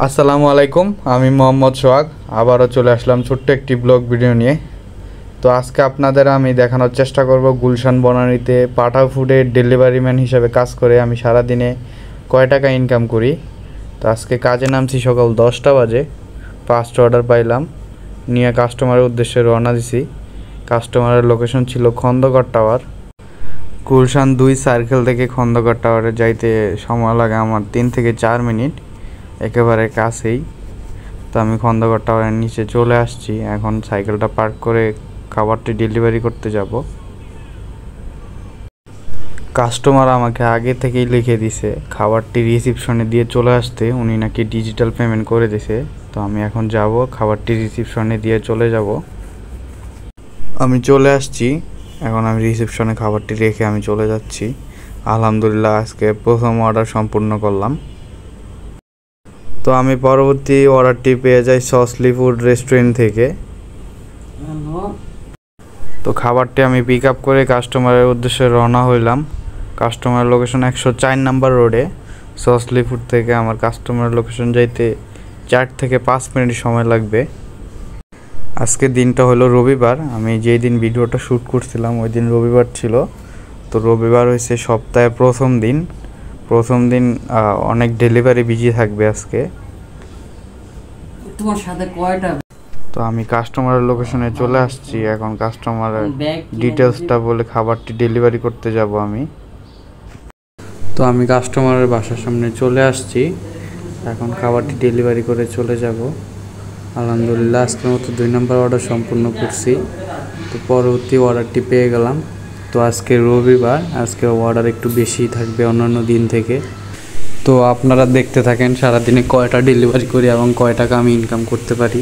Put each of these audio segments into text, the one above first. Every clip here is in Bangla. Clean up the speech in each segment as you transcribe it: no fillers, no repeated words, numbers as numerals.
আসসালামু আলাইকুম, আমি মোহাম্মদ সোহাগ। আবারও চলে আসলাম ছোট্ট একটি ব্লগ ভিডিও নিয়ে। তো আজকে আপনাদের আমি দেখানোর চেষ্টা করব গুলশান বনানীতে পাঠা ফুডের ডেলিভারি ম্যান হিসাবে কাজ করে আমি সারাদিনে কয় টাকা ইনকাম করি। তো আজকে কাজে নামছি সকাল 10টা বাজে। ফার্স্ট অর্ডার পাইলাম, নিয়ে কাস্টমারের উদ্দেশ্যে রওনা দিছি। কাস্টমারের লোকেশন ছিল খন্দকার টাওয়ার। গুলশান 2 সার্কেল থেকে খন্দকার টাওয়ারে যাইতে সময় লাগে আমার 3 থেকে 4 মিনিট, একেবারে কাছেই। তো আমি খন্দকার টাওয়ারের নিচে চলে আসছি, এখন সাইকেলটা পার্ক করে খাবারটি ডেলিভারি করতে যাব। কাস্টমার আমাকে আগে থেকেই লিখে দিছে খাবারটি রিসিপশনে দিয়ে চলে আসতে, উনি নাকি ডিজিটাল পেমেন্ট করে দিছে। তো আমি এখন যাব, খাবারটি রিসিপশনে দিয়ে চলে যাব। আমি চলে আসছি, এখন আমি রিসিপশনে খাবারটি রেখে আমি চলে যাচ্ছি। আলহামদুলিল্লাহ, আজকে প্রথম অর্ডার সম্পূর্ণ করলাম। তো আমি পরবর্তী অর্ডারটি পেয়ে যাই সসলি ফুড রেস্টুরেন্ট থেকে। তো খাবারটি আমি পিক আপ করে কাস্টমারের উদ্দেশ্যে রওনা হইলাম। কাস্টমারের লোকেশন 104 নাম্বার রোডে। সসলি ফুড থেকে আমার কাস্টমারের লোকেশন যাইতে 4 থেকে 5 মিনিট সময় লাগবে। আজকে দিনটা হলো রবিবার, আমি যেই দিন ভিডিওটা শ্যুট করছিলাম ওই দিন রবিবার ছিল। তো রবিবার হয়েছে সপ্তাহের প্রথম দিন অনেক ডেলিভারি বিজি থাকবে আজকে। তোমার সাথে কয়টা? তো আমি কাস্টমারের লোকেশনে চলে আসছি, এখন কাস্টমারের ডিটেলসটা বলে খাবারটি ডেলিভারি করতে যাব আমি। তো আমি কাস্টমারের বাসার সামনে চলে আসছি, এখন খাবারটি ডেলিভারি করে চলে যাব। আলহামদুলিল্লাহ, আজকের মতো 2 নম্বর অর্ডার সম্পূর্ণ করছি। তো পরবর্তী অর্ডারটি পেয়ে গেলাম। তো আজকে রবিবার, আজকে অর্ডার একটু বেশি থাকবে অন্যান্য দিন থেকে। তো আপনারা দেখতে থাকেন সারাদিনে কয়টা ডেলিভারি করি এবং কয় টাকা আমি ইনকাম করতে পারি।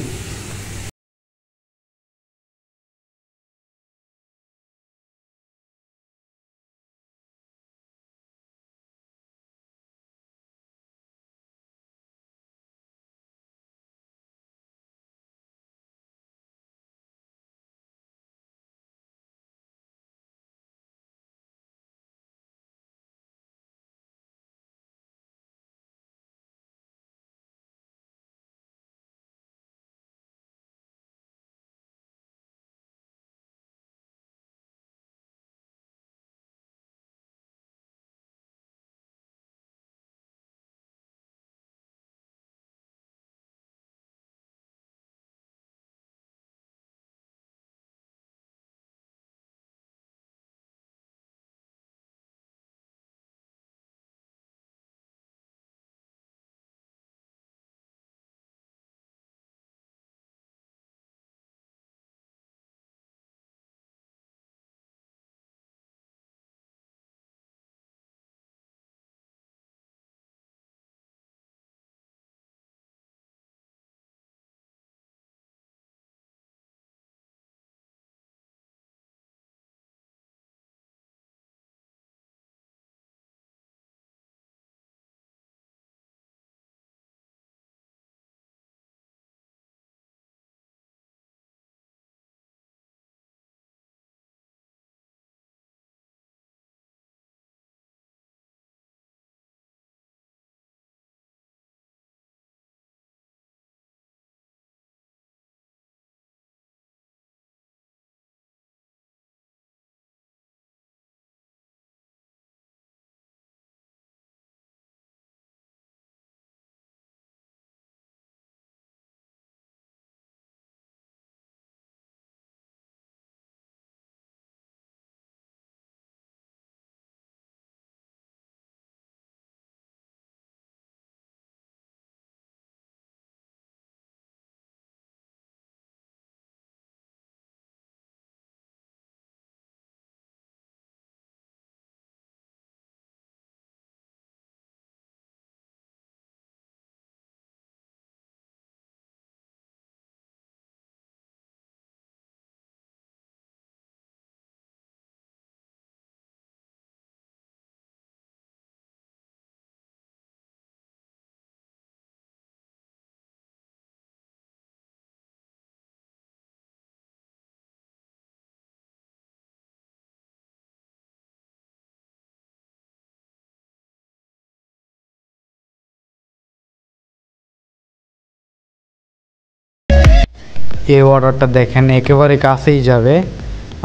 এই অর্ডারটা দেখেন একেবারে কাছেই যাবে।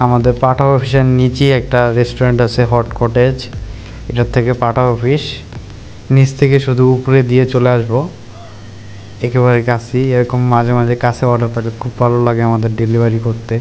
আমাদের পাঠা অফিসের নিচেই একটা রেস্টুরেন্ট আছে হট কটেজ, এটার থেকে পাঠা অফিস নিচ থেকে শুধু উপরে দিয়ে চলে আসবো, একেবারে কাছেই। এরকম মাঝে মাঝে কাছে অর্ডার পেলে খুব ভালো লাগে আমাদের ডেলিভারি করতে।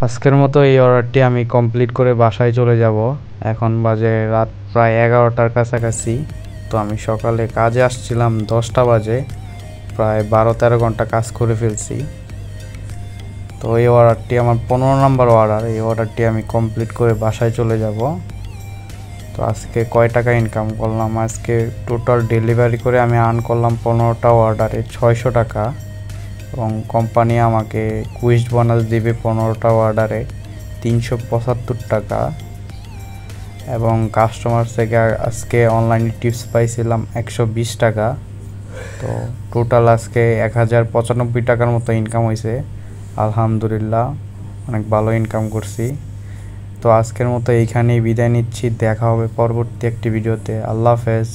আজকের মতো এই অর্ডারটি আমি কমপ্লিট করে বাসায় চলে যাব। এখন বাজে রাত প্রায় 11টার কাছাকাছি। তো আমি সকালে কাজে আসছিলাম 10টা বাজে, প্রায় 12-13 ঘন্টা কাজ করে ফেলছি। তো এই অর্ডারটি আমার 15 নম্বর অর্ডার, এই অর্ডারটি আমি কমপ্লিট করে বাসায় চলে যাব। তো আজকে কয় টাকা ইনকাম করলাম, আজকে টোটাল ডেলিভারি করে আমি আর্ন করলাম 15টা অর্ডারে 600 টাকা, এবং কোম্পানি আমাকে কুইজ বোনাস দিবে 15টা অর্ডারে 375 টাকা, এবং কাস্টমার থেকে আজকে অনলাইনে টিপস পাইছিলাম 120 টাকা। তো টোটাল আজকে 1095 টাকার মতো ইনকাম হয়েছে। আলহামদুলিল্লাহ, অনেক ভালো ইনকাম করছি। তো আজকের মতো এইখানেই বিদায় নিচ্ছি, দেখা হবে পরবর্তী একটি ভিডিওতে। আল্লাহ হাফেজ।